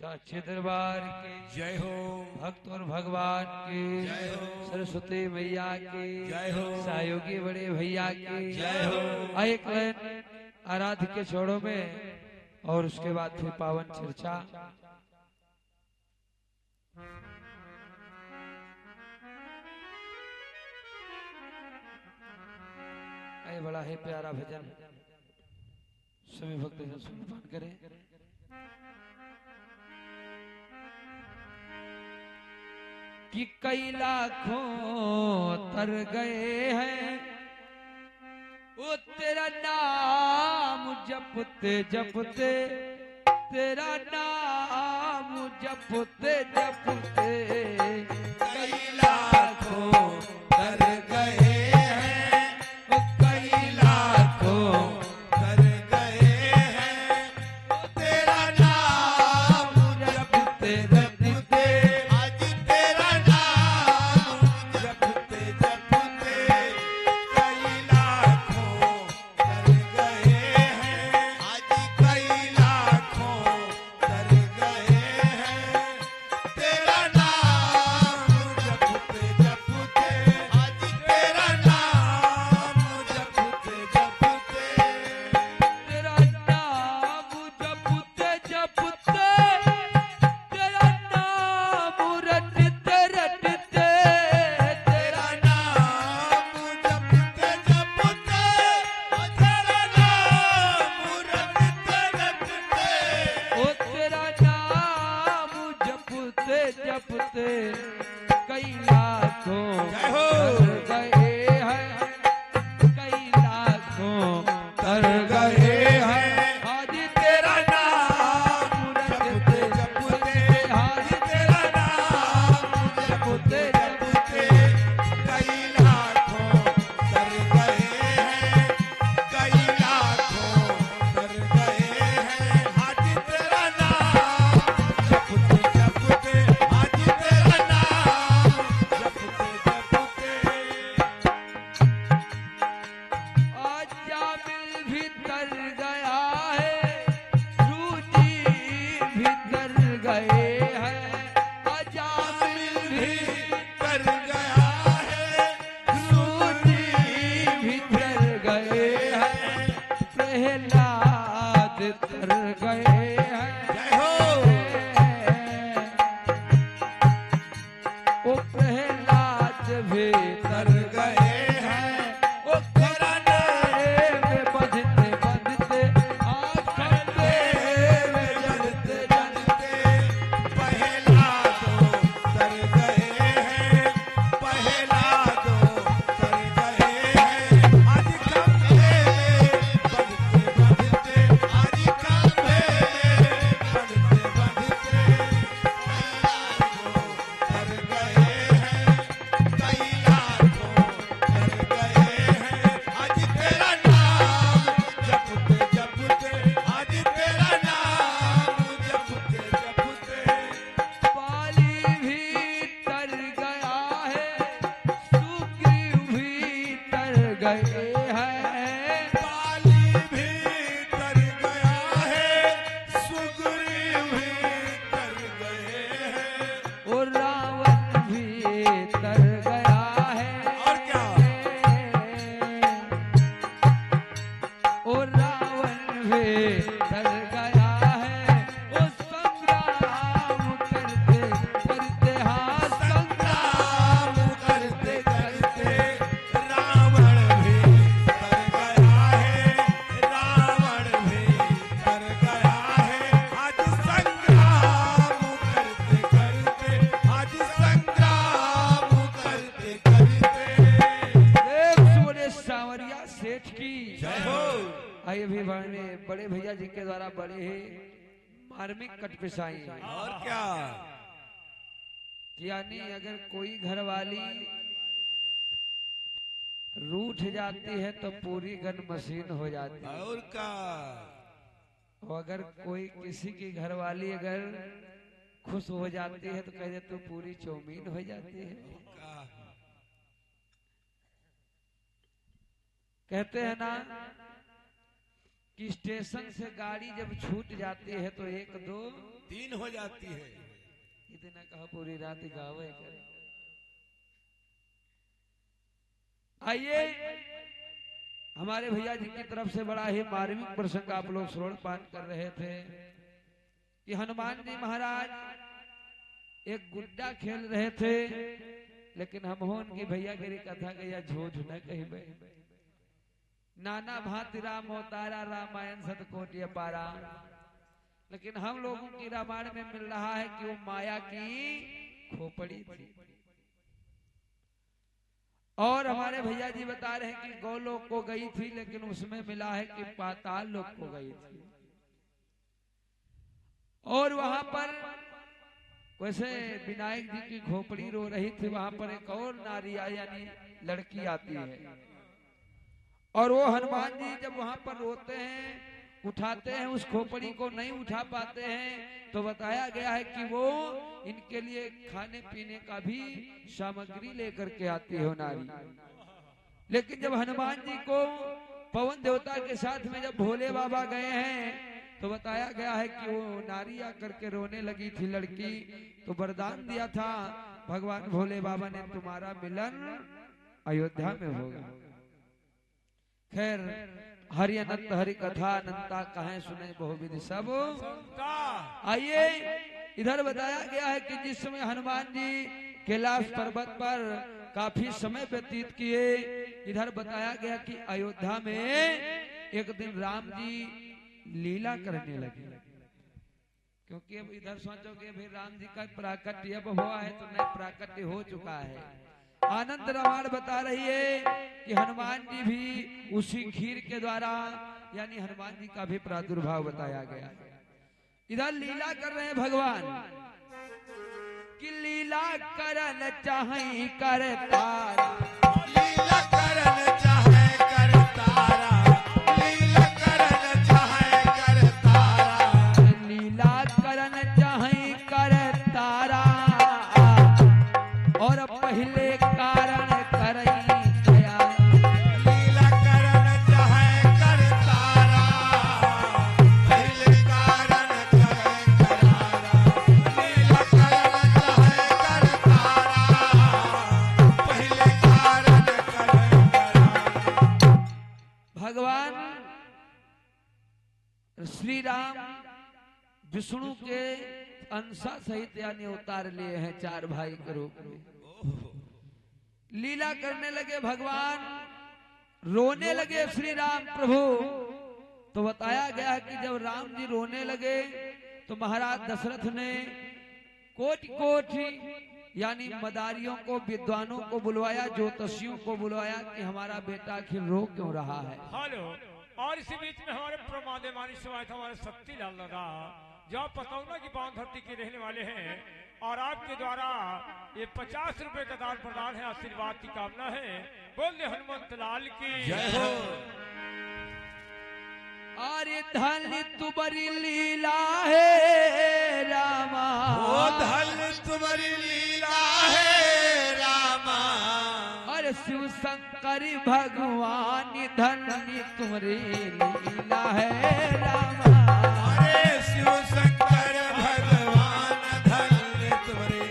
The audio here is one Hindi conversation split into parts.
साक्षी दरबार की जय हो। भक्त और भगवान की जय हो। सरस्वती मैया की जय हो। सहयोगी बड़े भैया की जय हो। एक लाइन आराध्य के छोड़ों में और उसके बाद फिर पावन चर्चा। ये बड़ा है प्यारा भजन, सभी भक्तजन सुनपान करें। कि कई लाखों तर गए हैं वो तेरा नाम जपते जपते, तेरा नाम जपते जपते कई लाखों तर गए हैं, वो कई लाखों तर गए हैं, तेरा नाम जपते जपते, आज तेरा नाम जपते जपते कई लाखों तर गए हैं, आज कई लाखों तर गए हैं, तेरा नाम जपते जपते, आज तेरा नाम जपते जपते, तेरा नाम जपते जपते, तेरा नाम रटते रटते, तेरा नाम जपते जपते, तेरा नाम रटते रटते, ओ तेरा नाम जपते जपते कई लाखों जय हो। तर गए हैं, कई लाखों तर गए हैं, आज तेरा नाम रटते जपते, आज तेरा नाम जपते जपते कई लाखों तर गए हैं, कई लाखों तर गए हैं, आज तेरा नाम जपते जपते, आज तेरा नाम जपते जपते, आज जामिल भीतर गया है, रूजी भीतर गए हैं, आज जामिल भी कर गया है, रूजी भीतर गए हैं, प्रहलाद तर गए हैं। जय हो। ओ प्रहलाद भीतर गए हैं, ओ खरने में बंधते बंधते, खरने में जलते जलते, पहला दो तर गए हैं, पहला दो तर गए हैं, आज खंभे में बंधते बंधते, आज खंभे में बंधते बंधते, तर गए हैं, कई लाखों तर गए हैं, आज तेरा नाम जपते जपते, आज तेरा नाम जपते जपते, बाली भी तर गया है, सुग्रीव भी तर गए हैं, बाली भी तर गया है, सुग्रीव भी तर गए हैं, और रावण भी तर गया है, और क्या? और रावण भी तर गया है, ओ संग्राम करते करते, हाँ संग्राम करते करते, रावण भी तर गया है, रावण भी तर गया है, आज संग्राम करते करते, आज संग्राम करते करते, देव सोने सांवरिया सेठ की जय हो। आइए भी बड़े भैया जी के द्वारा बड़े ही मार्मिक कट पिसाई, और क्या? यानी अगर कोई घरवाली रूठ जाती है तो पूरी गन मशीन हो जाती है, और क्या? और अगर कोई किसी की घरवाली अगर खुश हो जाती है तो कह दे तो पूरी चौमीन हो जाती है। कहते हैं ना कि स्टेशन से गाड़ी जब छूट जाती है तो 1 2 3 हो जाती है। इतना कहा पूरी रात गावे करे। आइए हमारे भैया जी की तरफ से बड़ा ही मार्मिक प्रसंग आप लोग श्रवण पान कर रहे थे कि हनुमान जी महाराज एक गुड्डा खेल रहे थे, लेकिन हम हो उनकी भैया गिरी कथा के या झूठ न कही। नाना भांति राम अवतारा रामायण सतकोटि अपारा, लेकिन हम लोगों की रामायण में मिल रहा है कि वो माया की खोपड़ी थी। और हमारे भैया जी बता रहे हैं कि गोलोक को गई थी, लेकिन उसमें मिला है कि पाताल लोक को गई थी। और वहां पर वैसे विनायक जी की खोपड़ी रो रही थी, वहां पर एक और नारी यानी लड़की आती है। और वो हनुमान जी जब वहां पर रोते हैं, उठाते हैं, उस खोपड़ी को नहीं उठा पाते हैं, तो बताया गया है कि वो इनके लिए खाने पीने का भी सामग्री लेकर के आती है नारी। लेकिन जब हनुमान जी को पवन देवता के साथ में जब भोले बाबा गए हैं, तो बताया गया है कि वो नारी आकर के रोने लगी थी लड़की, तो वरदान दिया था भगवान भोले बाबा ने, तुम्हारा मिलन अयोध्या में होगा। खैर हरि अनंत हरि कथा अनंता कहें सुने बहुविधि सब। आइए इधर बताया गया है कि जिस समय हनुमान जी कैलाश पर्वत पर काफी समय व्यतीत किए, इधर बताया गया कि अयोध्या में एक दिन राम जी लीला करने लगे। क्योंकि अब इधर सोचोगे फिर राम जी का प्राकट्य अब हुआ है, तो नहीं, प्राकट्य हो चुका है। आनंद रामायण बता रही है कि हनुमान जी भी उसी खीर के द्वारा यानी हनुमान जी का भी प्रादुर्भाव बताया गया। इधर लीला कर रहे हैं भगवान कि लीला करन चाहे करतारा, लीला करन चाहे करतारा, लीला करन चाहे करतारा, लीला करन चाहे करतारा, और पहले कारण करई दया। लीला करन चाहे करतारा, पहले कारण करे करारा, लीला करन चाहे करतारा, पहले कारण करे करारा। भगवान श्री राम विष्णु के अंशा सहित यानी उतार लिए हैं 4 भाई के रूप में। लीला करने लगे भगवान, रोने लगे श्री राम प्रभु। तो बताया गया कि जब राम जी रोने लगे तो महाराज दशरथ ने कोटि कोटि यानी मदारियों को, विद्वानों को बुलवाया, ज्योतिषियों को बुलवाया कि हमारा बेटा आखिर रो क्यों रहा है। हेलो, और इसी बीच में हमारे प्रमादमानी शिवाय हमारे शक्ति लाल दादा जो पतौना की पावन धरती के रहने वाले हैं, और आपके द्वारा ये 50 रुपए का दान प्रदान है, आशीर्वाद की कामना है। बोले हनुमंत लाल की जय हो। अरे धन तुबरी लीला है रामा, ओ धन तुम्हारी लीला है रामा, अरे शिव शंकर भगवान धन तुम्हारी लीला है रामा। अरे शिव शंकर भगवान धन तुम्हारी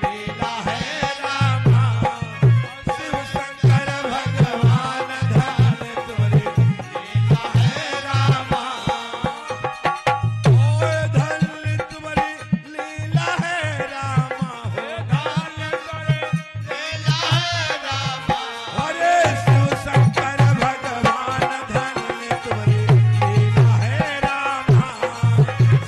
लीला है रामा, शिव शंकर भगवान धन तुम्हारी लीला है रामा, ओ धन तुम्हारी लीला है रामा, हो धन लीला है रामा, अरे शिव शंकर भगवान धन तुम्हारी लीला है रामा,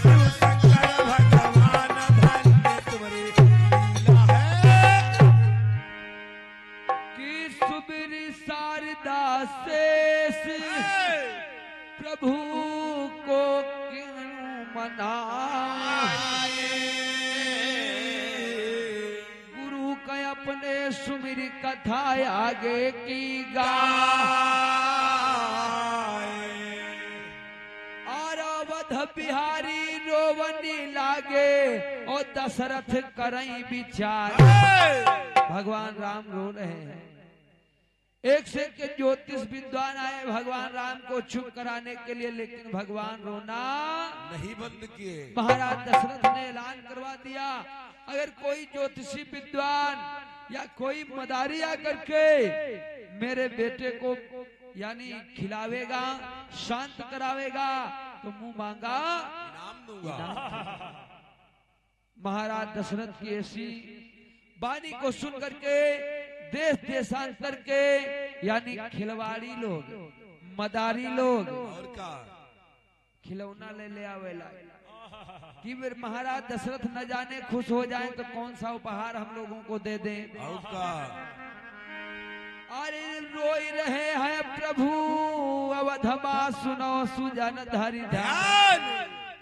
शिव शंकर भगवान धन तुम्हारी लीला है। कि सुबिर शारदा शेष प्रभु को क्यों मनाए, गुरु का अपने सुमिर कथा आगे की और अवध बिहारी रोवनी लागे और दशरथ करई विचार। भगवान राम रो रहे हैं एक से के ज्योतिष विद्वान आए भगवान राम को चुप कराने के लिए, लेकिन भगवान रोना नहीं बंद किए। महाराज दशरथ ने ऐलान करवा दिया, अगर कोई ज्योतिषी विद्वान या कोई मदारी आकर के मेरे बेटे को यानी खिलावेगा, शांत करावेगा, तो मुंह मांगा इनाम दूंगा। महाराज दशरथ की ऐसी वाणी को सुन करके देश देशांतर के यानी खिलवाड़ी लोग, मदारी लोग और का खिलौना ले आवेला कि फिर महाराज दशरथ न जाने खुश हो जाए तो कौन सा उपहार हम लोगों को दे दें। और का अरे रोई रहे हैं प्रभु अवधमा सुनो सुजन धरि ध्यान,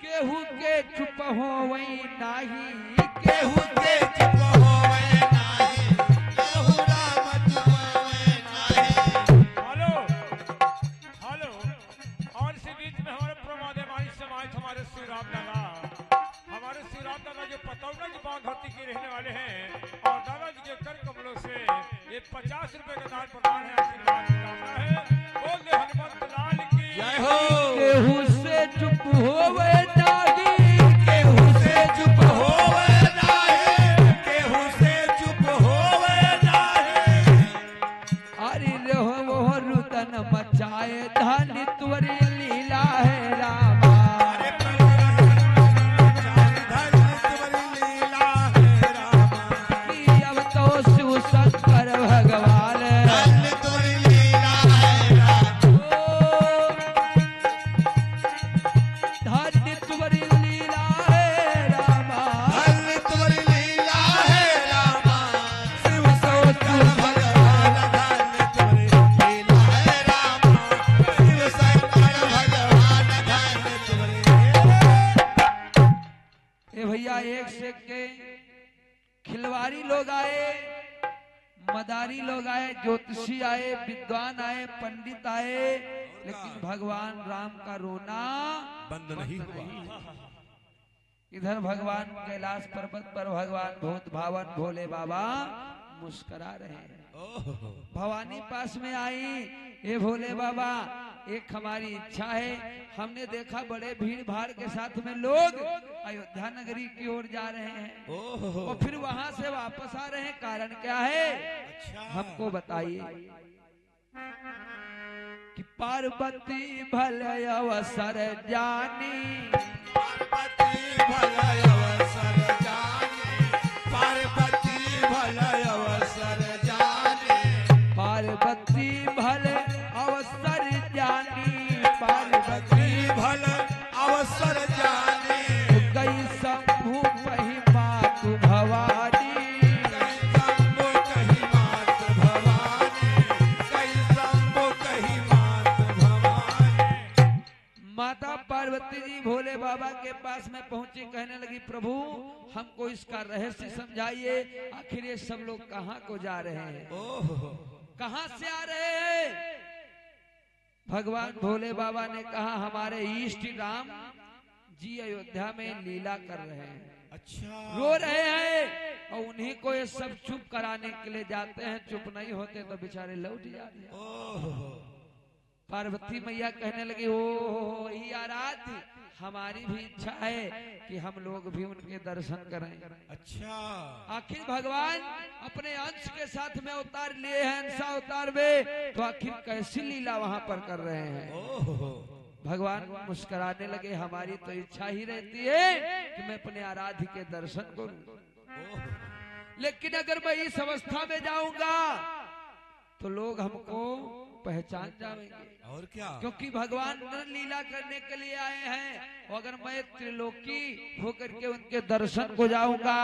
केहू के चुप हो वही नाही, केहू के चुप होवे नाही, केहू राम चुप होवे नाही। Hello hello. और इसी बीच में हमारे प्रमादमानी समाज हमारे श्री राम दादा, हमारे श्री राम दादा जो पतौना की बात धरती के रहने वाले हैं, और दादा जी के कर कमलों से ये 50 रुपए का दान प्रदान है, आशीर्वाद मिलता है। बोल दे हनुमंत लाल की जय हो। केहू से चुप होवे नाही, केहू से चुप होवे नाही, केहू से चुप होवे नाही। अरे रहो रुदन मचाए धन तुवरी लीला है रामा, अरे धन तुम्हारी लीला है रामा। कि अब तो शिव शंकर भगवान धन तुम्हारी लीला है रामा। धन तुवरी लीला है रामा, धन तुम्हारी लीला है रामा। शिव शंकर भगवान धन तुम्हारी लीला है रामा। शिव शंकर भगवान धन तुम्हारी। ए भैया एक से के खिलवाड़ी लोग आए, मदारी लोग आए, ज्योतिषी आए, विद्वान आए, पंडित आए, लेकिन भगवान राम का रोना बंद नहीं हुआ। इधर भगवान कैलाश पर्वत पर भगवान भूत भावन भोले बाबा मुस्कुरा रहे हैं। ओह भवानी पास में आई, ये भोले बाबा एक हमारी इच्छा है, हमने देखा बड़े भीड़ भाड़ के साथ में लोग अयोध्या नगरी की ओर जा रहे हैं ओह और फिर वहां से वापस आ रहे हैं, कारण क्या है अच्छा हमको बताइए। कि पार्वती भले अवसर जानी, पार्वती भलय अवसर जाने। पार्वती भलय अवसर जाने। पार्वती भले अवसर जानी, पार्वती पार्वती भल अवसर जाने। गई शंभु वही मातु भवानी, कई शंभु कही मात भवानी। कई शंभु कही मात भवानी। माता पार्वती जी भोले बाबा के पास में पहुंची, कहने लगी प्रभु हमको इसका रहस्य समझाइए, आखिर ये सब लोग कहाँ को जा रहे हैं, ओह कहाँ से आ रहे हैं। भगवान भोले बाबा ने कहा हमारे इष्ट राम जी अयोध्या में लीला कर रहे हैं, अच्छा रो रहे हैं, और उन्हीं को ये सब चुप कराने के लिए जाते हैं, चुप नहीं होते तो बेचारे लौट जाते हैं। ओह पार्वती मैया कहने लगी ओ ही आराध्य, हमारी भी इच्छा है कि हम लोग भी उनके दर्शन करें। अच्छा आखिर भगवान अपने अंश के साथ में अवतार लिए हैं, अंशा अवतार में, तो आखिर कैसी लीला वहां पर कर रहे हैं। ओह भगवान मुस्कुराने लगे, हमारी तो इच्छा ही रहती है कि मैं अपने आराध्य के दर्शन करूं, ओह लेकिन अगर मैं इस अवस्था में जाऊंगा तो लोग हमको पहचान जाएंगे, और क्या क्योंकि भगवान नर लीला करने के लिए आए हैं, और अगर मैं त्रिलोकी होकर के उनके दर्शन को जाऊंगा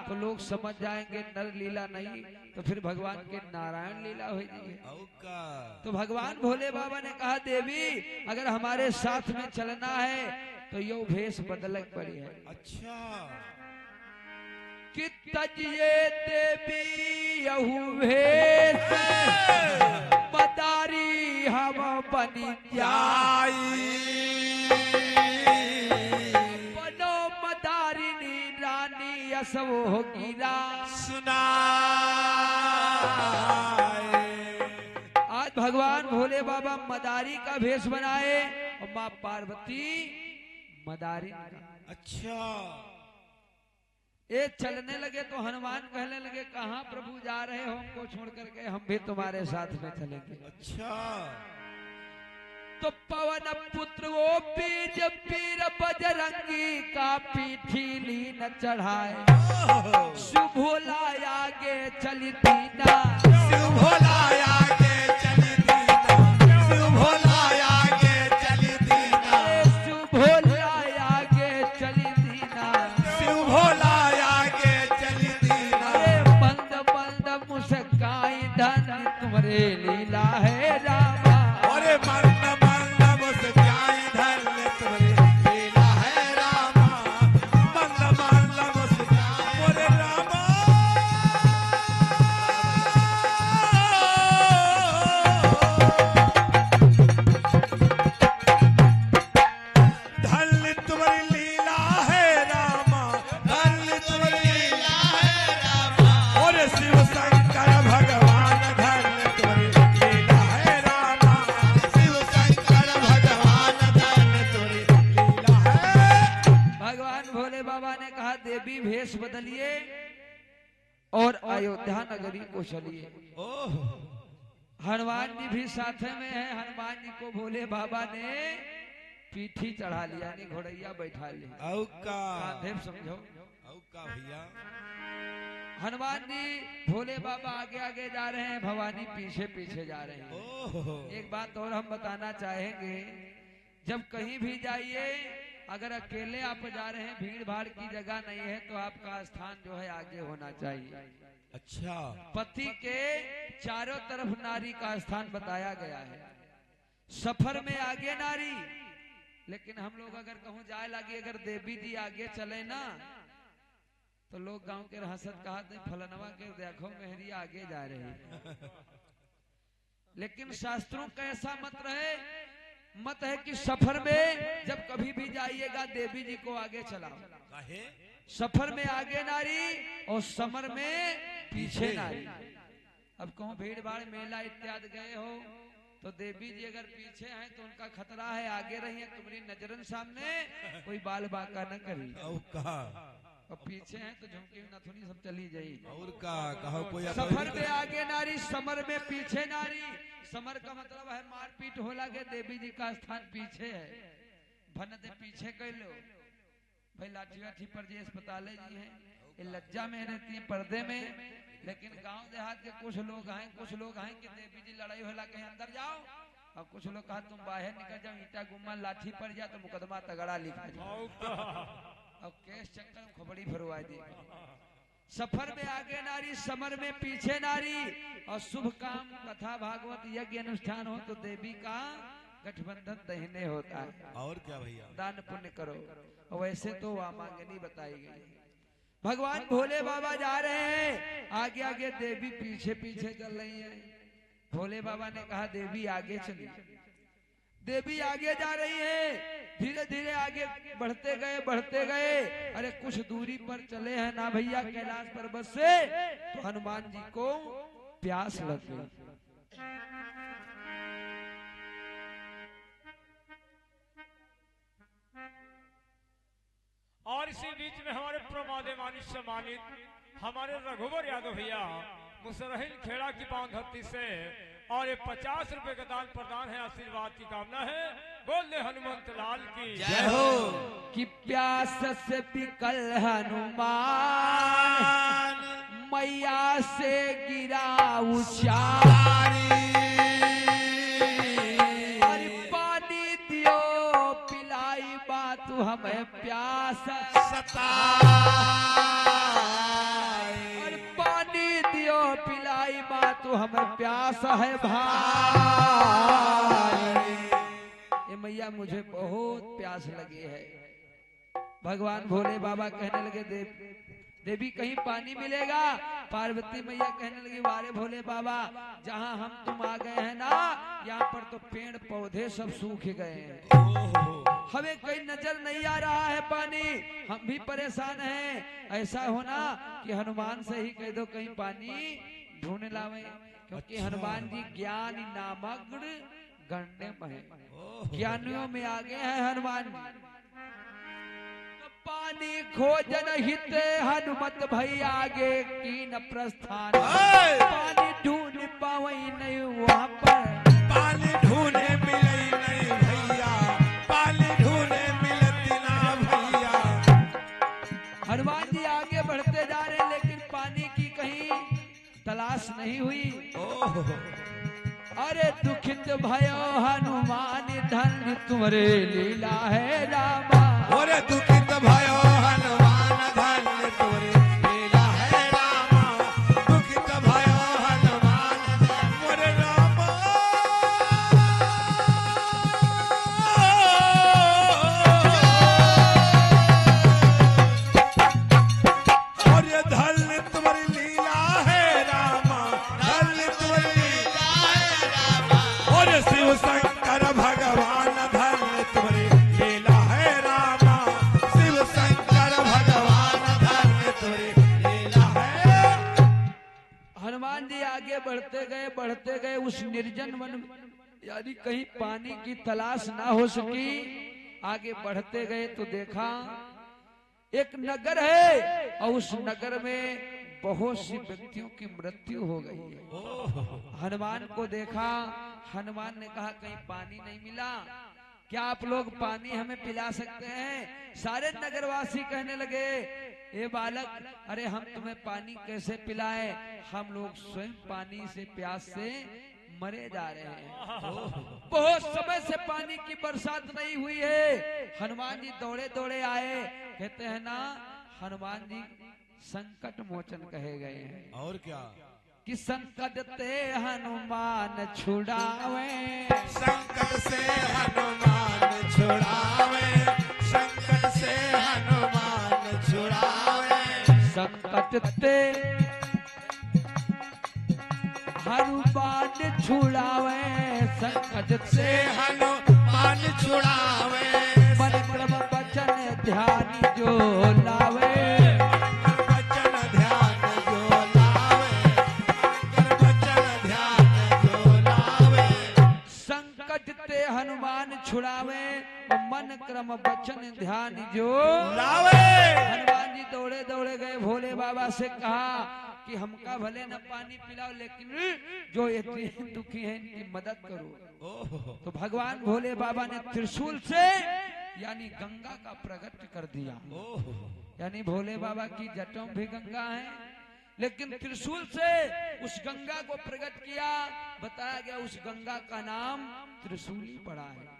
तो लोग समझ जाएंगे नर लीला नहीं, तो फिर भगवान के नारायण लीला हो जाएगी। और का तो भगवान भोले बाबा ने कहा देवी अगर हमारे साथ में चलना है तो यो भेष बदल पड़ी है। अच्छा कि तजिए देवी यहू भेष मदारी हम बनी जाई, बनो मदारिनी रानी असव होगी रा। सुनाए भगवान भोले बाबा मदारी का भेष बनाए और माँ पार्वती मदारी का। अच्छा। ये चलने लगे तो हनुमान कहने लगे कहाँ प्रभु जा रहे हो हमको छोड़ करके, हम भी तुम्हारे साथ में चलेंगे। अच्छा। तो पवन पुत्र वो बीज पीर बजरंगी का पीठी लीन चढ़ाए, शिव भोला आगे चली दीना, शिव भोला आगे चली दीना, शिव भोला आगे चली दीना, शिव भोला आगे चली दीना, शिव भोला आगे चली दीना। बंद बंद मुस्काई धन तुम्हारे लीला है रामा, अरे मर्द मर्द मुस्काई धन तुम्हारे लीला है रामा, मर्द मर्द मुस्काई मोरे रामा। धन तुम्हारी लीला है रामा, धन तुम्हारी लीला है रामा। और शिव शंकर भगवान धन तुम्हारी लीला है रामा, शिव शंकर भगवान धन तुम्हारी लीला है। भगवान भोले बाबा ने कहा देवी भेष बदलिए और अयोध्या नगरी को चलिए। ओह, हनुमान जी भी साथ में है। हनुमान जी को भोले बाबा ने पीठी चढ़ा लिया, यानी घोड़ैया बैठा लिया, औ का कांधे पे समझो। औ का भैया। हनुमान जी भोले बाबा आगे आगे जा रहे हैं, भवानी पीछे पीछे जा रहे हैं। ओह, एक बात और हम बताना चाहेंगे, जब कहीं भी जाइए अगर अकेले आप जा रहे हैं, भीड़ भाड़ की जगह नहीं है, तो आपका स्थान जो है आगे होना चाहिए। अच्छा। पति के चारों तरफ नारी का स्थान बताया गया है। सफर में आगे नारी, लेकिन हम लोग अगर कहूँ जाए लगे, अगर देवी जी आगे चले ना तो लोग गांव के हंसत कहते फलनवा के देखो मेहरी आगे जा रही है। लेकिन शास्त्रों का ऐसा मत रहे, मत है कि सफर में जब कभी भी जाइएगा देवी जी को आगे चलाओ। काहे? सफर में आगे नारी और समर में पीछे नारी। अब कहूँ भीड़ भाड़ मेला इत्यादि गए हो तो देवी जी अगर पीछे हैं तो उनका खतरा है, आगे रही है तुम्हारी नजरन सामने कोई बाल बाका न करी, औ का और पीछे हैं तो झुमकी नथुनी सब चली जाई। और का कहो कोई सफर में आगे नारी, समर में पीछे नारी। समर का मतलब है मारपीट हो लगे, देवी जी का स्थान पीछे है, भन दे पीछे कर लो भाई। लाठी वाठी पर जी अस्पताल जी है, ये लज्जा में रहती है पर्दे में। लेकिन गांव देहात के कुछ लोग हैं कि देवी जी लड़ाई होला कहीं अंदर जाओ, और कुछ लोग कहा तुम बाहर निकल जाओ, ईटा गुम्मा लाठी पड़ जाए तो मुकदमा तगड़ा लिखा जाए और केस चक्कर खोपड़ी भरवा दी। सफर में आगे नारी, समर में पीछे नारी। और शुभ काम कथा भागवत यज्ञ अनुष्ठान हो तो देवी का गठबंधन दहीने होता है। और क्या भैया? दान पुण्य करो। और वैसे तो वामांगनी बताई गई। भगवान भोले बाबा जा रहे हैं, आगे आगे देवी पीछे पीछे चल रही है। भोले बाबा ने कहा देवी आगे चली। देवी आगे जा रही है, धीरे धीरे आगे बढ़ते गए। अरे कुछ दूरी पर चले हैं ना भैया कैलाश पर्वत से, तो हनुमान जी को प्यास लग गई। और इसी बीच में हमारे प्रमादमानी सम्मानित हमारे रघुवर यादव भैया मुसरहिल खेड़ा की पावन धरती से और ये 50 रुपए का दान प्रदान है, आशीर्वाद की कामना है। बोल दे हनुमंत लाल की जय हो। कि प्यास से बिकल हनुमान मैया से गिरा उचारी। अरे पानी दियो पिलाई बात हमें प्यास और पानी दियो पिलाई बात हमें प्यास है भाई। ये मैया मुझे बहुत प्यास लगी है। भगवान भोले बाबा कहने लगे देवी कहीं पानी मिलेगा। पार्वती मैया कहने लगी वारे भोले बाबा जहाँ हम तुम आ गए हैं ना, यहाँ पर तो पेड़ पौधे सब सूख गए हैं, हमें कहीं नजर नहीं आ रहा है पानी, हम भी परेशान हैं। ऐसा होना कि हनुमान से ही कह दो कहीं पानी ढूंढ लावे, क्योंकि हनुमान जी ज्ञान नामग्न गण्य है, ज्ञानियों में आगे हैं हनुमान जी। तो पानी खोजन हित हनुमत भई आगे कीन प्रस्थान, पानी ढूंढ पावई नहीं वहाँ पर, पानी ढूंढे मिले नहीं भैया, पानी ढूंढे मिलती ना भैया। हनुमान जी आगे बढ़ते जा रहे लेकिन पानी की कहीं तलाश नहीं हुई। अरे दुखित भयो हनुमान धन्य तुम्हारे लीला है रामा, अरे दुखित भयो हनुमान धन्य तुम्हारे लीला है रामा, दुखित भयो हनुमान मोरे रामा। अरे धन्य तुम्हारी लीला है रामा, धन्य तुम्हारी लीला है रामा, और शिव शंकर भगवान धन्य तुम्हारी लीला है रामा, शिव शंकर भगवान धन्य तुम्हारी लीला है। हनुमान जी आगे बढ़ते गए उस निर्जन वन यानी कहीं पानी की तलाश ना हो सकी। आगे बढ़ते गए तो देखा एक नगर है और उस नगर में बहुत सी व्यक्तियों की मृत्यु हो गई है। हनुमान को देखा, हनुमान ने कहा कहीं पानी नहीं मिला, क्या आप लोग पानी हमें पिला सकते हैं? सारे नगरवासी कहने लगे ए बालक, अरे हम तुम्हें पानी कैसे पिलाएं, हम लोग स्वयं पानी से प्यास से मरे जा रहे हैं। बहुत समय से पानी की बरसात नहीं हुई है। हनुमान जी दौड़े दौड़े आए, कहते हैं ना हनुमान जी संकट मोचन कहे गए हैं। और क्या कि संकट ते हनुमान छुड़ावे, संकट से हनुमान छुड़ावे, संकट से हनुमान छुड़ावे, संकट ते हनुमान छुड़ावे, संकट से हनुमान छुड़ावे, मन क्रम वचन ध्यान जो लावे, वचन ध्यान जो लावे, वचन ध्यान जो लावे। संकट ते हनुमान छुड़ावे, मन क्रम वचन ध्यान जो लावे। हनुमान जी दौड़े दौड़े गए, भोले बाबा से कहा कि हमका भले न पानी पिलाओ लेकिन जो इतने दुखी हैं इनकी मदद करो। तो भगवान भोले बाबा ने त्रिशूल से यानी गंगा का प्रकट कर दिया। यानी भोले बाबा की जटों भी गंगा है, लेकिन त्रिशूल से उस गंगा को प्रकट किया। बताया गया उस गंगा का नाम त्रिशूली पड़ा है।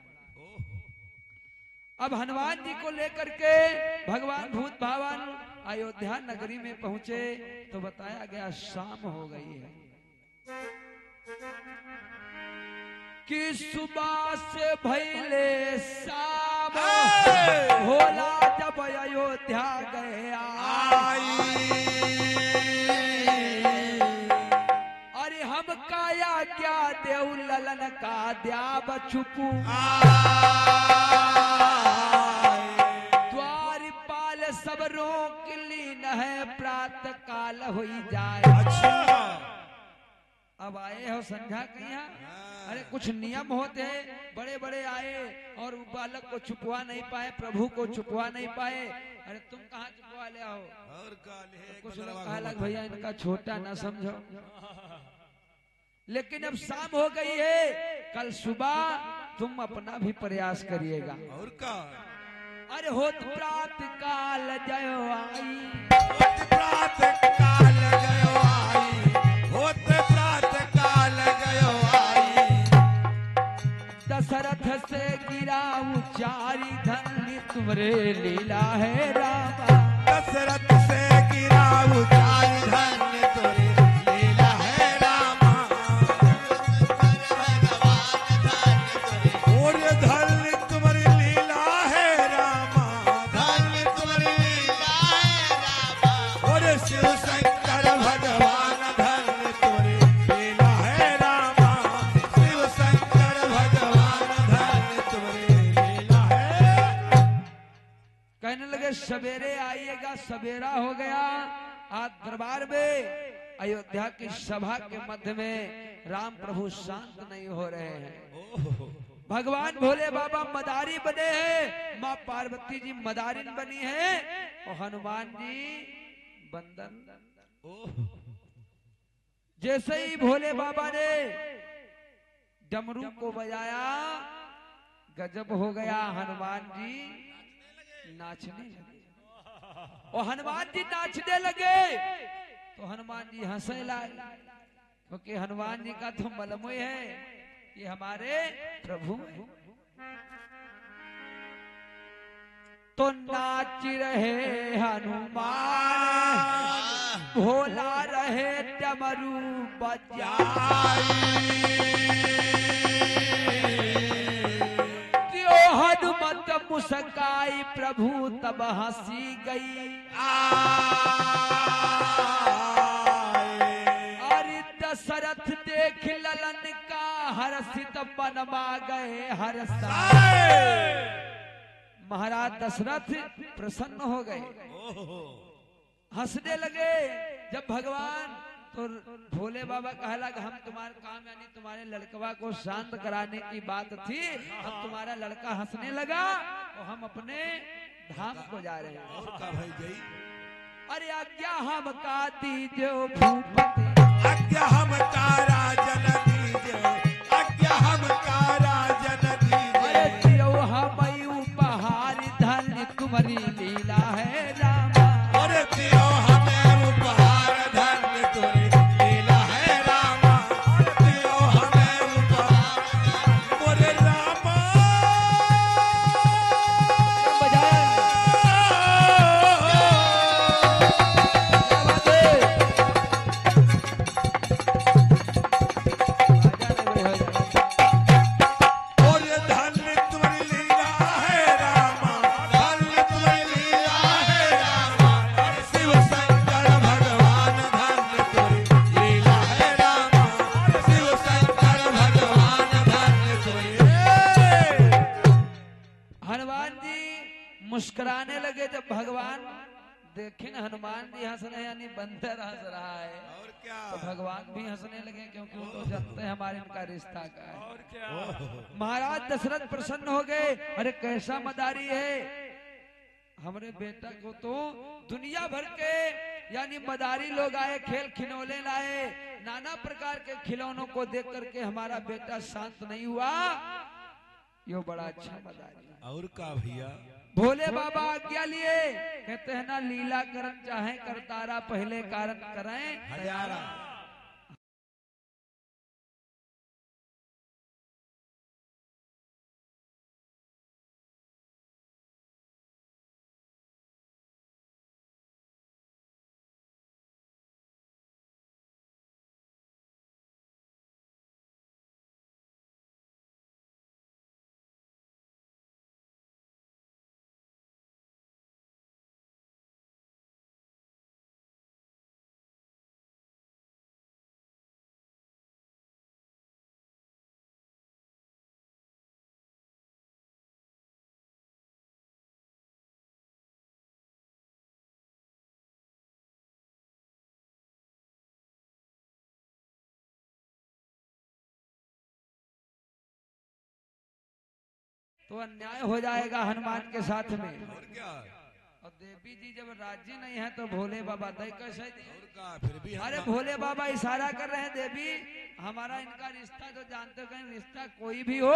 अब हनुमान जी को लेकर के भगवान भूत भावन अयोध्या नगरी में पहुंचे तो बताया गया शाम हो गई है कि सुबह से भैले शाम भोला जब अयोध्या गया। अरे हम काया क्या देव ललन का द्याब छुपू, द्वारपाल सब रोक लीन है प्रातः काल हो जाए। अच्छा अब आए हो संध्या कहीं? अरे कुछ नियम होते हैं, बड़े बड़े आए और बालक को छुपवा नहीं पाए, प्रभु को छुपवा नहीं पाए। अरे तुम कहाँ छुपवा ले आओ? और कुछ लोग कहा लग भैया इनका छोटा ना समझो। लेकिन अब शाम हो गई है, कल सुबह तुम अपना भी प्रयास करिएगा। और का अरे होत प्रातः काल जयो आई, प्रातः काल गयो आई, होत प्रातः काल गयो आई। दशरथ से गिरा उचारी धन्य तुम्हारे लीला है रामा। दशरथ से गिरा उचारी धन्य तुम्हारी लीला है रामा। और धन्य तुम्हारी लीला है रामा, धन्य तुम्हारी लीला है रामा। और शिव शंकर भगवान धन्य तुम्हारी लीला है रामा, शिव शंकर भगवान धन्य तुम्हारी लीला है। कहने लगे सवेरे आइएगा। सवेरा हो गया। आज दरबार में अयोध्या की सभा के मध्य में राम प्रभु शांत नहीं हो रहे हैं। भगवान भोले बाबा मदारी बने हैं, माँ पार्वती जी मदारिन बनी है और हनुमान जी बंदन। जैसे ही भोले बाबा ने डमरू को बजाया, गजब हो गया, हनुमान जी नाचने लगे। और हनुमान जी नाचने लगे तो हनुमान जी हंसने लगे, क्योंकि हनुमान जी का तो मलम है, ये हमारे प्रभु हैं। तो नाच रहे हनुमान, भोला रहे डमरू बजाई। त्यो हनुमत मुस्काई, प्रभु तब हंसी गई। अरे दशरथ देख ललन का, हर्षित बनमा गए हर्षाए। महाराज दशरथ प्रसन्न हो गए, हंसने लगे। जब भगवान तो भोले बाबा कहला कि हम तुम्हारे काम यानी तुम्हारे लड़कवा को शांत कराने की बात थी, अब तुम्हारा लड़का हंसने लगा तो हम अपने धाम को जा रहे हैं। अरे आज्ञा हम का दीजिए भूपति, आज्ञा हम का राजन दीजिए, आज्ञा हम का राजन दीजिए। अरे दियो हम उपहार, धन्य तुम्हारी लीला है रामा। अरे दियो हमें उपहार, धन्य तुम्हारी लीला है रामा। अरे दियो हमें उपहार, मोरे रामा। मुस्कुराने लगे। जब भगवान देखे न हनुमान जी हंस रहे यानी बंदर हंस रहा है, और क्या? तो भगवान भी हंसने लगे, क्योंकि वो तो जानते हैं हमारे इनका रिश्ता का है। और क्या? महाराज दशरथ प्रसन्न हो गए। अरे कैसा मदारी है, हमारे बेटा को तो दुनिया भर के यानी मदारी लोग आए, खेल खिलौने लाए, नाना प्रकार के खिलौनों को देख करके हमारा बेटा शांत नहीं हुआ। यो बड़ा अच्छा मदारी। और का भैया? भोले बाबा आज्ञा लिए, कहते हैं ना लीला करन चाहे करतारा, पहले कारण करें हजारा। तो अन्याय हो जाएगा हनुमान के साथ में। और क्या? और देवी जी जब राजी नहीं है तो भोले बाबा दई कैसे दी? और का? फिर भी अरे भोले बाबा इशारा कर रहे हैं, देवी हमारा इनका रिश्ता तो जानते हो, कहीं रिश्ता कोई भी हो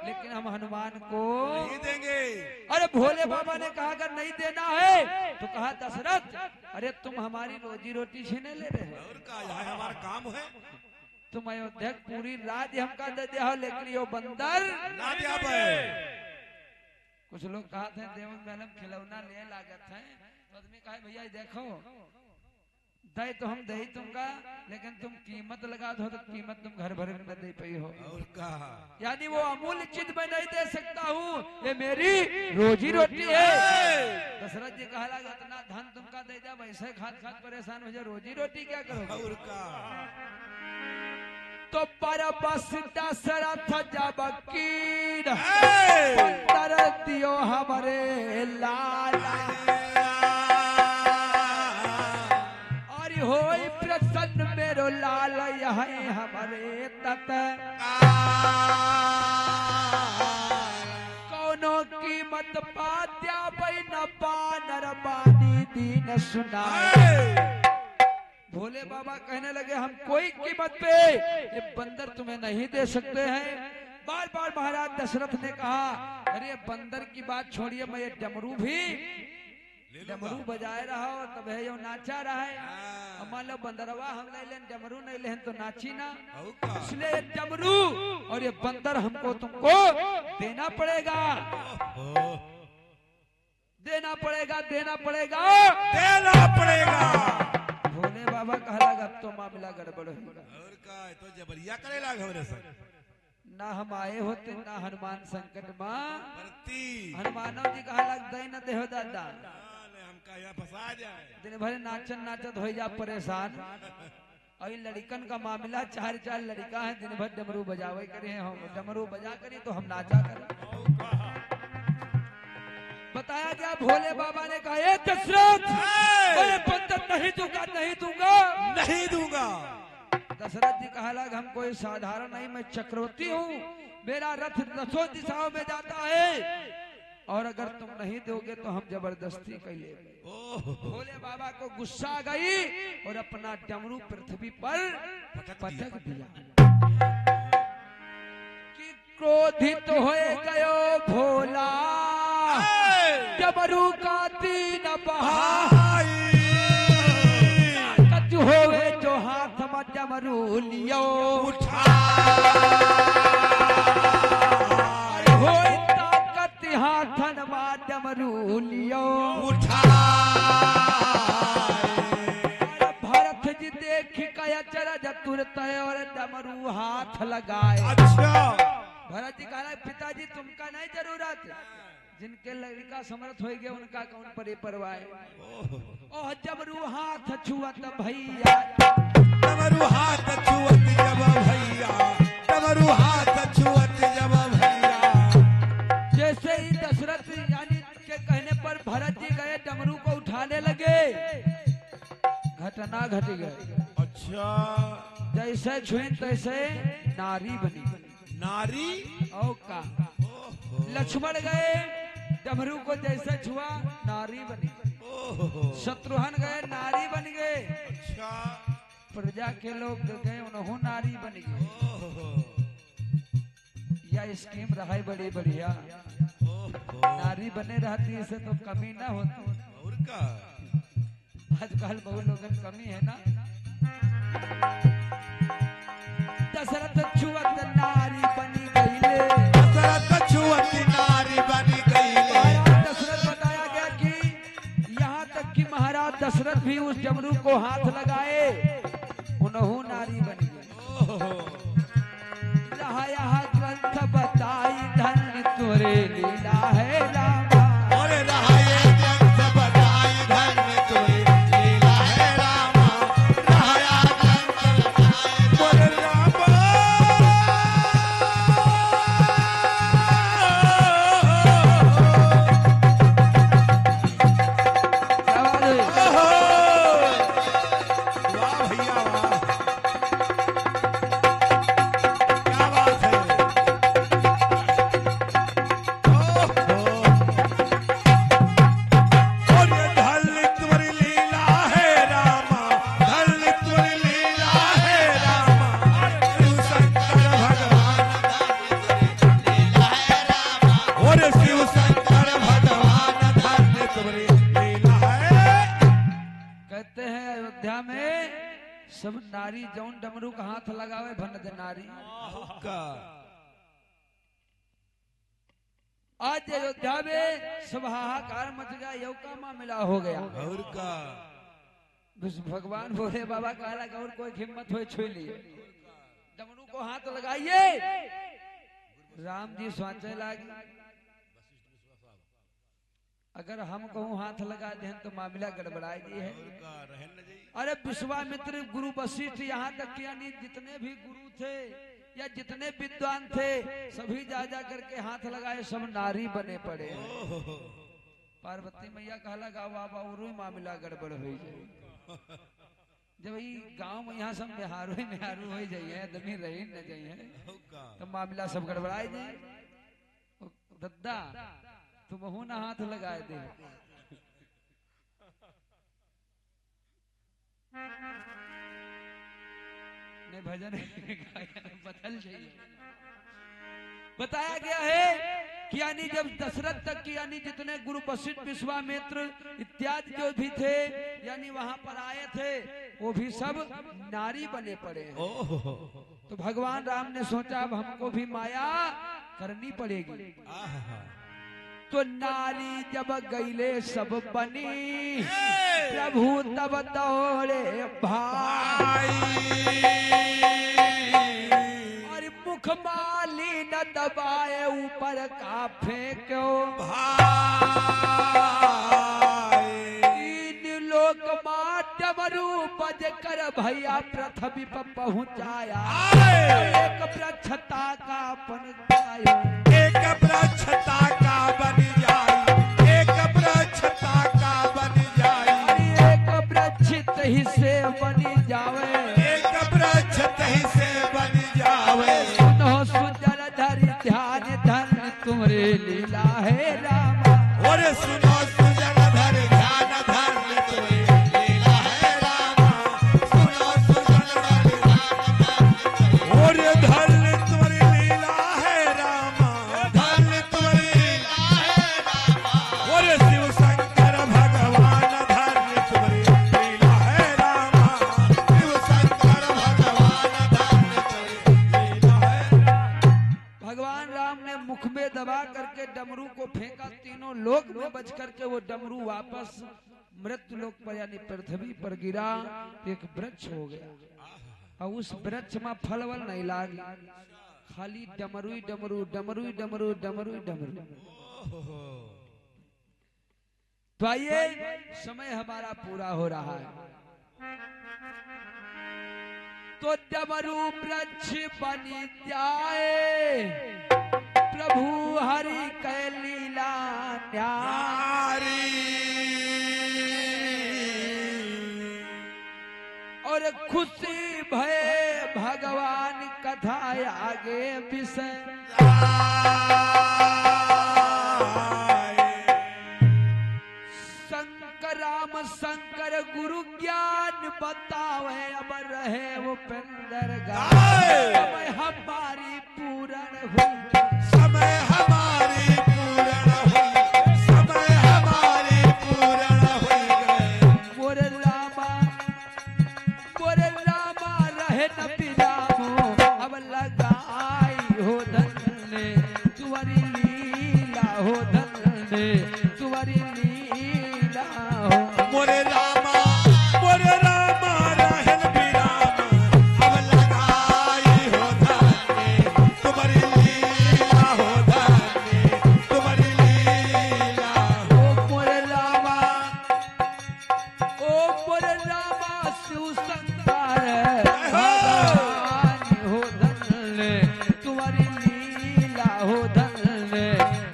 लेकिन हम हनुमान को नहीं देंगे। अरे भोले बाबा ने कहा अगर नहीं देना है तो कहा दशरथ अरे तुम हमारी रोजी रोटी छीने ले रहे हो, और का? यहाँ हमारा काम है। तुम अयोध्या पूरी राज्य हमका दे दिया हो, लेकिन यो बंदर ना दिया बे। कुछ लोग कहा थे देवन मैडम खिलौना ले लागत है, तो आदमी कहा भैया देखो दे तो हम दे ही तुमका, लेकिन तुम कीमत लगा दो तो कीमत तुम घर भर में दे पाई हो। और का? यानी वो अमूल्य चीज मैं नहीं दे सकता हूँ, ये मेरी रोजी रोटी है। दशरथ जी कहा लगा इतना धन तुमका दे दिया, वैसे खाद खाद परेशान हो जाए, रोजी रोटी क्या करोगे? और का? तो पर बस दशरथ जब कीन ए! बंदर दियो हमारे लाला, और होई प्रसन्न है हमारे तत, कौनो कीमत पात्या न पानर बानी दीन सुनाए। भोले बाबा कहने लगे हम कोई कीमत पे ये बंदर तुम्हें नहीं दे सकते हैं। बार बार महाराज दशरथ ने कहा अरे बंदर की बात छोड़िए, मैं ये डमरू भी डमरू बजाए रहा और तब है यो नाचा रहा है। अब मान लो बंदरवा हम नहीं लें डमरू नहीं लें तो नाची ना, इसलिए डमरू और ये बंदर हमको तुमको देना पड़ेगा, देना पड़ेगा, देना पड़ेगा, देना पड़ेगा। भोले बाबा कहला अब तो मामला गड़बड़ होगा। और का तो जबरिया करेला घबरे सर ना हम आए होते ना हनुमान संकट माँ परती हनुमानव जी कहा लग दई न देहो दादा, हमका यहाँ फंसा जाए। दिन भर नाचन नाचत हो जा परेशान। और लड़कन का मामला चार चार लड़का है दिन भर डमरू बजावे करे, हम डमरू बजा करी तो हम नाचा करें। बताया गया भोले बाबा ने कहा ए दशरथ मैं बंदर नहीं दूंगा, नहीं दूंगा, नहीं दूंगा। दशरथ जी कहा लग हम कोई साधारण नहीं, मैं चक्रवर्ती हूँ, मेरा रथ दसों दिशाओं में जाता है और अगर तुम नहीं दोगे तो हम जबरदस्ती कर लेंगे। भोले बाबा को गुस्सा आ गई और अपना डमरू पृथ्वी पर पटक दिया कि क्रोधित हो गयो भोला डमरू का तीन बहाई, कच होवे जो हाथ में डमरू लियो उठा होई ताकत हाथन में डमरू लियो उठा। भरत जी देख कया चरज तुरत और डमरू हाथ लगाए। अच्छा भरत जी कहा पिताजी तुमका नहीं जरूरत, जिनके लड़का समर्थ हो गए उनका कौन परे परवाह। ओह डमरू हाथ छुअत भैया, डमरू हाथ छुअत जब भैया, डमरू हाथ छुअत जब भैया। जैसे ही दशरथ यानी के कहने पर भरत जी गए डमरू को उठाने लगे, घटना घट गई। अच्छा जैसे छुई तैसे नारी बनी, नारी और का लक्ष्मण गए डमरू को जैसे छुआ नारी बनी, शत्रुघ्न गए नारी बन गए, अच्छा प्रजा के लोग गए उन्होंने नारी बन गए। यह स्कीम रहा बड़ी बढ़िया, नारी बने रहती इसे तो कमी ना होती। और का आजकल बहुत लोगन कमी है ना। दशरथ छुअत नारी बनी गईले, दशरथ छुअत नारी बनी गईले। दशरथ बताया गया कि यहाँ तक कि महाराज दशरथ भी उस डमरू को हाथ लगाए उन्हों नारी बन गई। रहा यहाँ ग्रंथ बताई धन तुरे लीला है रामा, और रहा ये ग्रंथ बताई धन तुरे लीला है रामा, रहा ये ग्रंथ बताई तुरे रामा। वाह भैया वाह, क्या बात है। और ये धल तुरी लीला है रामा, धल तुरी लीला है रामा, शिव शंकर भगवान और शिव शंकर भगवान धल तुरी लीला है। कहते हैं अयोध्या में सब नारी जौन डमरू का हाथ लगावे भन दे नारी। का आज अयोध्या में सब हाहाकार मच गया, यौ का मामला हो गया। और का भगवान भोले बाबा कहा लगा और कोई हिम्मत हो छू लिए डमरू को हाथ लगाइए। राम जी सोचे लगे अगर हम कहूँ हाथ लगा दें तो मामला गड़बड़ाएगी है। अरे विश्वामित्र गुरु वशिष्ठ यहाँ तक कि यानी जितने भी गुरु थे या जितने विद्वान थे सभी जा जा करके हाथ लगाए, सब नारी बने पड़े। पार्वती मैया कहला गा बाबा और मामला गड़बड़ हो जाए। जब ई गांव में यहाँ सब मेहारू हो जाइए आदमी रही न जाइए तो मामला सब गड़बड़ाए जाए। दद्दा तुम हूं ना हाथ लगाए दे। नहीं भजन बदल जाइए। बताया गया है कि यानी जब दशरथ तक की यानी जितने गुरु वशिष्ठ विश्वामित्र इत्यादि जो भी थे यानी वहां पर आए थे वो भी सब नारी बने पड़े हैं। तो भगवान राम ने सोचा अब हमको भी माया करनी पड़ेगी। तो नारी जब गईले सब बनी प्रभु तब दौड़े भाई और मुख माली न दबाए ऊपर का फेंको तीन लोक डमरू बज कर भैया पृथ्वी पर पहुंचाया एक वृक्षता का बन जाए एक वृक्षता का बन जाए एक वृक्षता का बन जाए एक वृक्षित ही से बनी जावे एक वृक्षित ही से बन जावे। सुनो सुजल धरि ध्यान धन तुम्हारे लीला है रामा और सुनो सुजल धर ध्यान धर तुम्हारी लीला है रामा सुनो सुजल धर और धर तुम्हारी लीला है रामा धर तुम्हारी लीला है रामा और शिव शंकर भगवान धर तुम्हारी लीला है रामा शिव शंकर भगवान धर तुम्हारी लीला है रामा। भगवान राम ने मुख में दबा करके डमरू को फेंका तीनों लोक में बच करके वो डमरू वापस मृत्यु लोक पर यानी पृथ्वी पर गिरा एक वृक्ष हो गया और उस वृक्ष में फल वल नहीं लागी खाली डमरू डमरू डमरू डमरू डमरू डमरू। तो आइए समय हमारा पूरा हो रहा है। तो डमरू वृक्ष बनी जाए प्रभु हरि कै लीला न्यारी और खुशी भय भगवान कथा आगे विषय शंकर राम शंकर गुरु ज्ञान बतावे अब रहे वो पेंदर गाय हमारी पूर्ण हुई समय हमारी पूर्ण हुई समय हमारी पूर्ण हुई गए मोरे रामा रहे न पिरामो अब लगाई हो धन्य तुवरी लीला हो धन्य तुवरी लीला हो मोरे रामा रहन विराम अब लगाई हो धन्य तुम्हारी लीला हो धन्य तुम्हारी लीला हो। ओ मोरे रामा शिव शंकर भगवान हो धन्य तुवरी लीला हो धन्य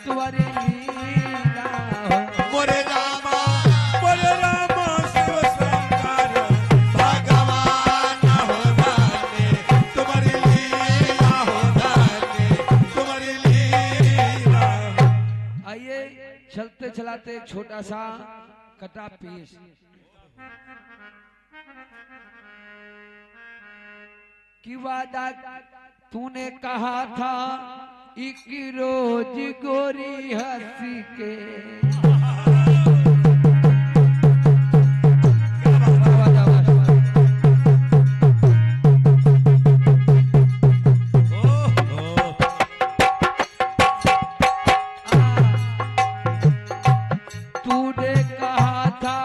तुवरी लीला हो मोरे रामा शिव शंकर भगवान हो धन्य तुम्हारी लीला हो धन्य तुम्हारी लीला हो। आइए चलते चलाते एक छोटा सा कटा पीस कि वादा तूने कहा था एक रोज गोरी हंसी के तूने कहा था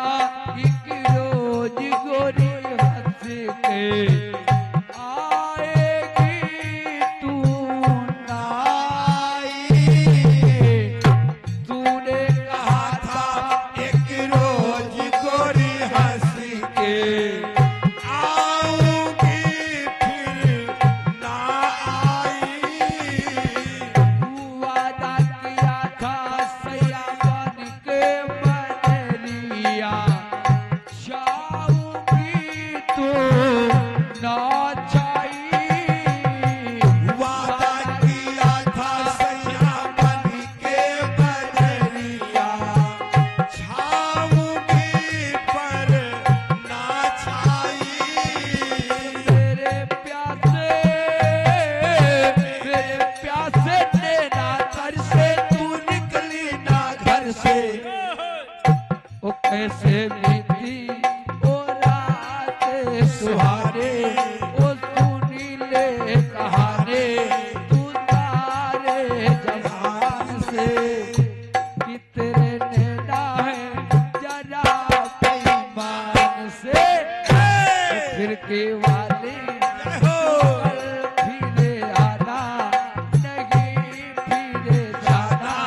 एक रोज गोरी हंस के आएगी तू ना आई। तूने कहा की ओ रात सुहाने ओ सुनीले कहाने तू सारे जहान से कि तेरे नैना है जरा बेईमान से फिर के वाले फिरे आना नहीं फिरे जाना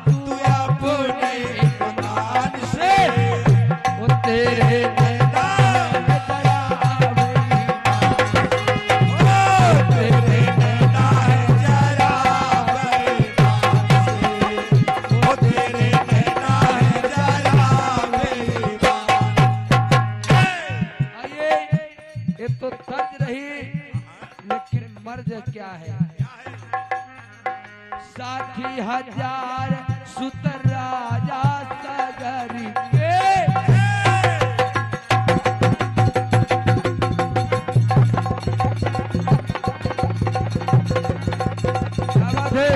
तू अपने ईमान से वो तेरे नैना है जरा बेईमान ओ तेरे नैना है जरा बेईमान से, ओ तेरे नैना है जरा बेईमान। आइए ये तो तर्ज रही लेकिन मर्ज क्या है 60,000 सुत राजा सागर के क्या बात है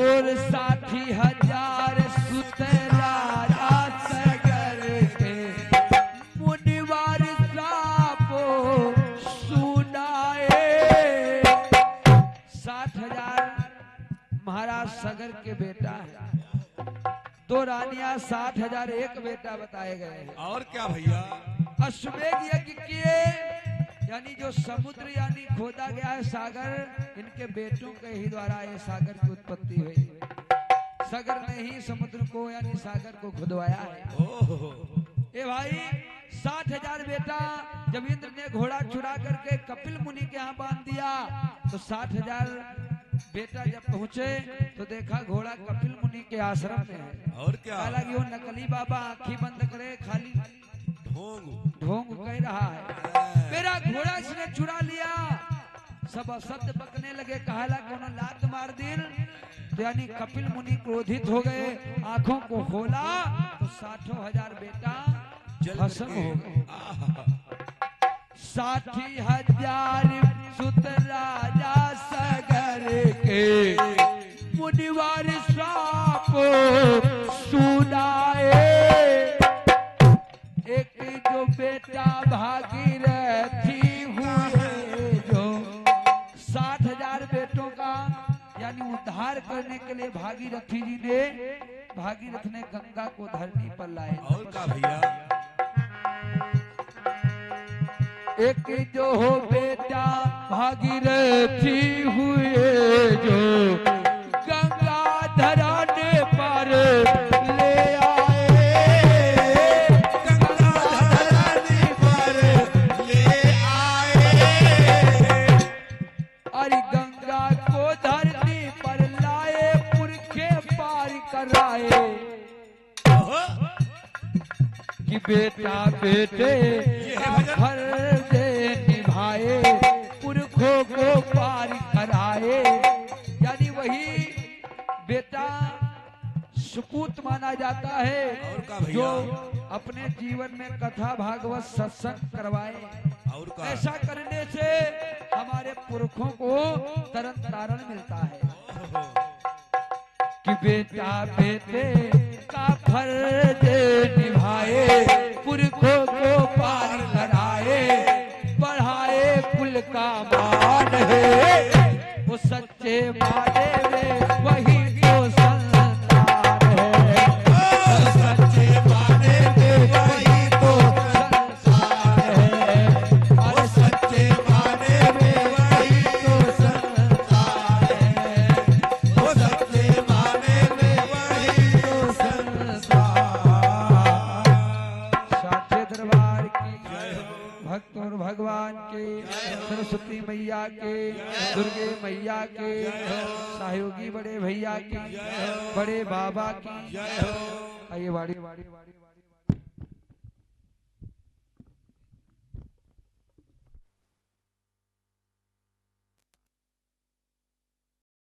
और 60,000 सुत राजा सागर के मुनिवार सापो सुनाए 60,000 महाराज सगर के बेटा है 2 रानियां 60,000 एक बेटा बताए गए हैं और क्या भैया? अश्वमेध यज्ञ किए यानी जो समुद्र यानी खोदा गया है सागर इनके बेटों के ही द्वारा ये सागर की उत्पत्ति हुई सागर ने ही समुद्र को यानी सागर को खुदवाया है ओहो, ए भाई 60,000 बेटा जब इंद्र ने घोड़ा चुरा करके कपिल मुनि के यहाँ बांध दिया तो 60,000 बेटा जब पहुंचे तो देखा घोड़ा कपिल मुनि के आश्रम में है और क्या? हालांकि वो नकली बाबा आंखी बंद करे खाली ढोंग ढोंग कह रहा है मेरा घोड़ा इसने चुरा लिया सब शब्द बकने लगे कहला कोनो लात मार दिल तो यानी कपिल मुनि क्रोधित हो गए आंखों को खोला तो 60,000 बेटा भस्म हो गए 60,000 सुत राजा सगर के मुनिवार श्राप सुनाए एक जो बेटा भागीरथी हुए जो 60,000 बेटों का यानी उद्धार करने के लिए भागीरथी जी ने भागीरथ ने गंगा को धरती पर लाए और क्या भैया? एक जो हो बेटा भागीरथी हुए जो गंगा धराने पर ले आए गंगा धराने पर ले आए, अरे गंगा को धरती पर लाए पुरखे पार कराए ओहो, कि बेटा बेटे हर दे निभाए पुरखों को पार कराए यानी वही बेटा सुपूत माना जाता है और क्या भैया? जो अपने जीवन में कथा भागवत सत्संग करवाए और क्या? ऐसा करने से हमारे पुरखों को तरन तारण मिलता है ओहो, कि बेटा बेटे का फर्ज निभाए पुरखों को पार कराए बढ़ाए कुल का मान है वो सच्चे माने में वही तो संसार है सच्चे माने में वही तो संसार है ओ सच्चे माने में वही तो संसार है, ओ सच्चे माने में वही तो संसार। साचे दरबार की जय हो। भक्त और भगवान के सरस्वती मैया के दुर्गे मैया के सहयोगी बड़े भैया की बड़े बाबा की जय हो। आइए वाड़ी